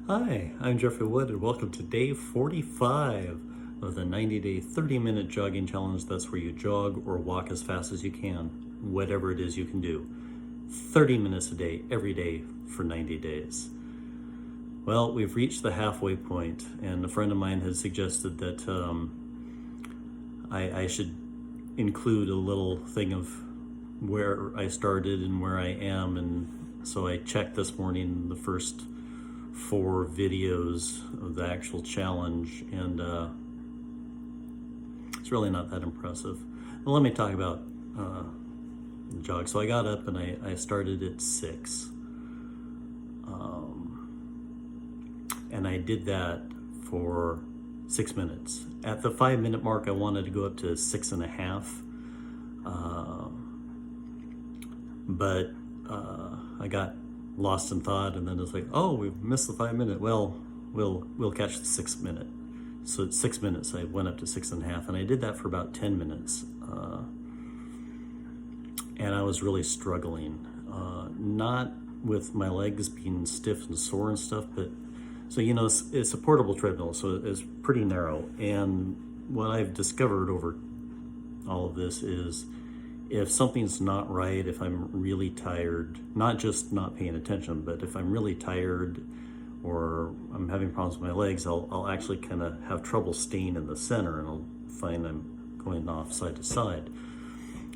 Hi, I'm Jeffrey Wood, and welcome to day 45 of the 90-day 30-minute jogging challenge. That's where you jog or walk as fast as you can, whatever it is you can do. 30 minutes a day, every day for 90 days. Well, we've reached the halfway point, and a friend of mine had suggested that I should include a little thing of where I started and where I am, and so I checked this morning the first 4 videos of the actual challenge, and it's really not that impressive. Well, let me talk about the jog. So I got up and I started at 6, and I did that for 6 minutes. At the 5-minute mark, I wanted to go up to 6.5, but I got lost in thought, and then it's like, oh, we've missed the 5-minute. Well, we'll catch the 6-minute. So at 6 minutes, I went up to 6.5, and I did that for about 10 minutes. And I was really struggling, not with my legs being stiff and sore and stuff, but so, it's a portable treadmill, so it's pretty narrow. And what I've discovered over all of this is if something's not right, if I'm really tired, not just not paying attention, but if I'm really tired or I'm having problems with my legs, I'll actually kind of have trouble staying in the center, and I'll find I'm going off side to side.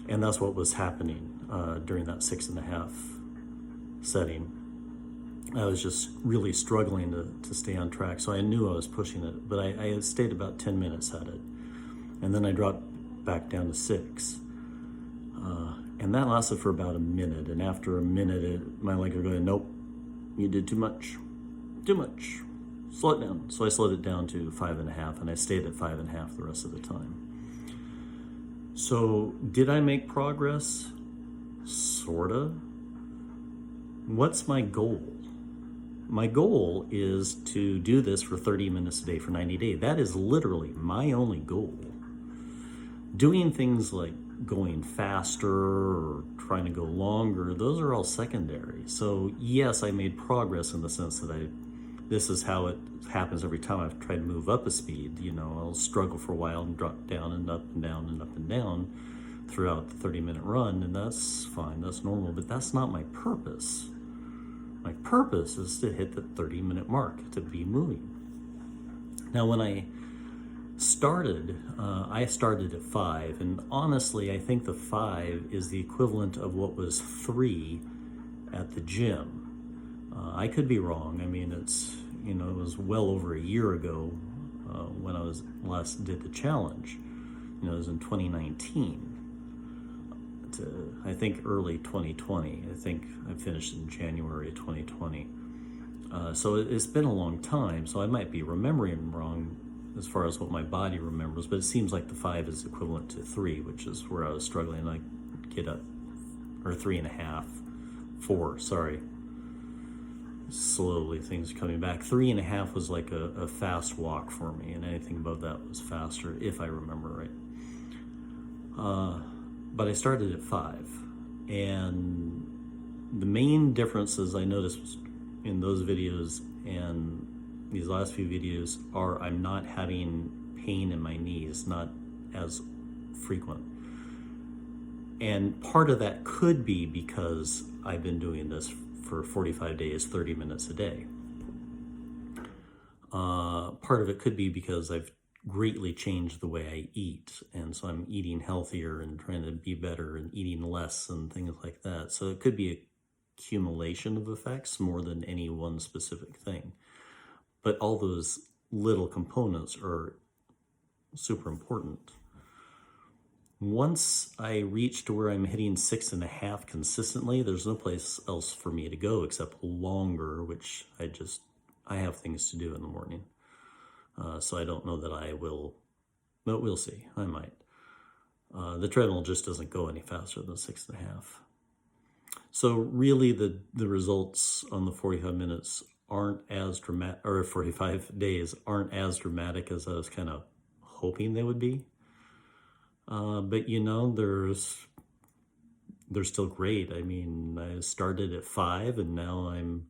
And that's what was happening during that 6.5 setting. I was just really struggling to stay on track. So I knew I was pushing it, but I had stayed about 10 minutes at it. And then I dropped back down to 6. And that lasted for about a minute. And after a minute, my legs were going, nope, you did too much. Slow it down. So I slowed it down to 5.5, and I stayed at 5.5 the rest of the time. So did I make progress? Sorta. What's my goal? My goal is to do this for 30 minutes a day for 90 days. That is literally my only goal. Doing things like going faster or trying to go longer, those are all secondary. So yes, I made progress in the sense that this is how it happens every time I've tried to move up a speed. I'll struggle for a while and drop down and up and down and up and down throughout the 30-minute run, and that's fine, that's normal, but that's not my purpose. My purpose is to hit the 30-minute mark, to be moving. Now, when I started at 5, and honestly, I think the 5 is the equivalent of what was 3 at the gym. I could be wrong. I mean, it was well over a year ago when I last did the challenge. It was in 2019. I think early 2020. I think I finished in January of 2020. So it's been a long time, so I might be remembering wrong as far as what my body remembers, but it seems like the 5 is equivalent to 3, which is where I was struggling. I get up, or 3.5, 4, sorry. Slowly things are coming back. 3.5 was like a fast walk for me, and anything above that was faster, if I remember right. But I started at 5, and the main differences I noticed in those videos and these last few videos are I'm not having pain in my knees, not as frequent. And part of that could be because I've been doing this for 45 days, 30 minutes a day. Part of it could be because I've greatly changed the way I eat, and so I'm eating healthier and trying to be better and eating less and things like that. So it could be a accumulation of effects more than any one specific thing. But all those little components are super important. Once I reach to where I'm hitting 6.5 consistently, there's no place else for me to go except longer, which I have things to do in the morning. So I don't know that I will, but we'll see. I might. The treadmill just doesn't go any faster than 6.5. So really the results on the 45 minutes aren't as dramatic, or 45 days aren't as dramatic as I was kind of hoping they would be. But they're still great. I mean, I started at 5 and now I'm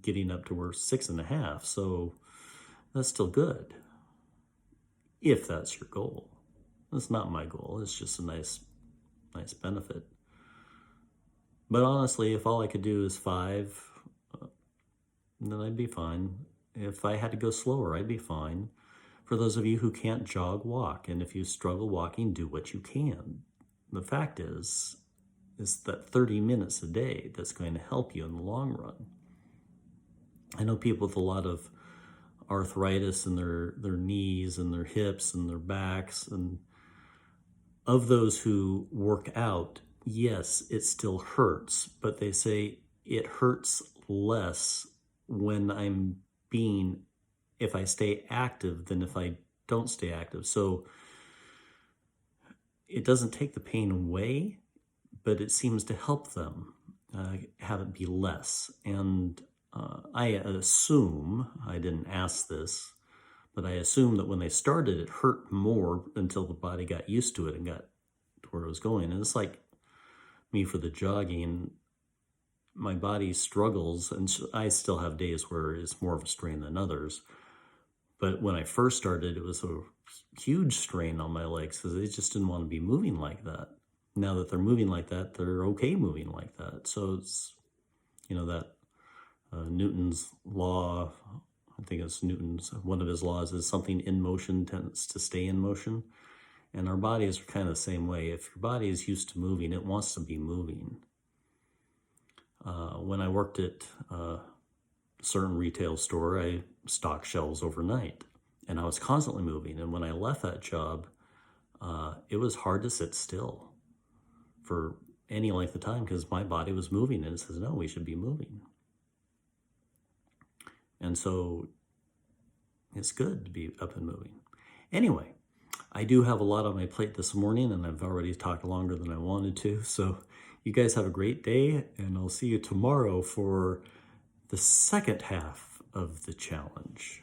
getting up to where 6.5. So that's still good if that's your goal. That's not my goal. It's just a nice benefit. But honestly, if all I could do is 5, then I'd be fine. If I had to go slower, I'd be fine. For those of you who can't jog, walk. And if you struggle walking, do what you can. The fact is that 30 minutes a day that's going to help you in the long run. I know people with a lot of arthritis in their knees and their hips and their backs. And of those who work out, yes, it still hurts, but they say it hurts less when if I stay active than if I don't stay active. So it doesn't take the pain away, but it seems to help them have it be less. And I assume, I didn't ask this, but I assume that when they started, it hurt more until the body got used to it and got to where it was going. And it's like me for the jogging, my body struggles, and I still have days where it's more of a strain than others. But when I first started, it was a huge strain on my legs because they just didn't want to be moving like that. Now that they're moving like that, they're okay moving like that. So it's, that Newton's law, I think it's Newton's, one of his laws is something in motion tends to stay in motion. And our bodies are kind of the same way. If your body is used to moving, it wants to be moving. When I worked at a certain retail store, I stocked shelves overnight, and I was constantly moving. And when I left that job, it was hard to sit still for any length of time because my body was moving, and it says, no, we should be moving. And so it's good to be up and moving. Anyway, I do have a lot on my plate this morning, and I've already talked longer than I wanted to. So you guys have a great day, and I'll see you tomorrow for the second half of the challenge.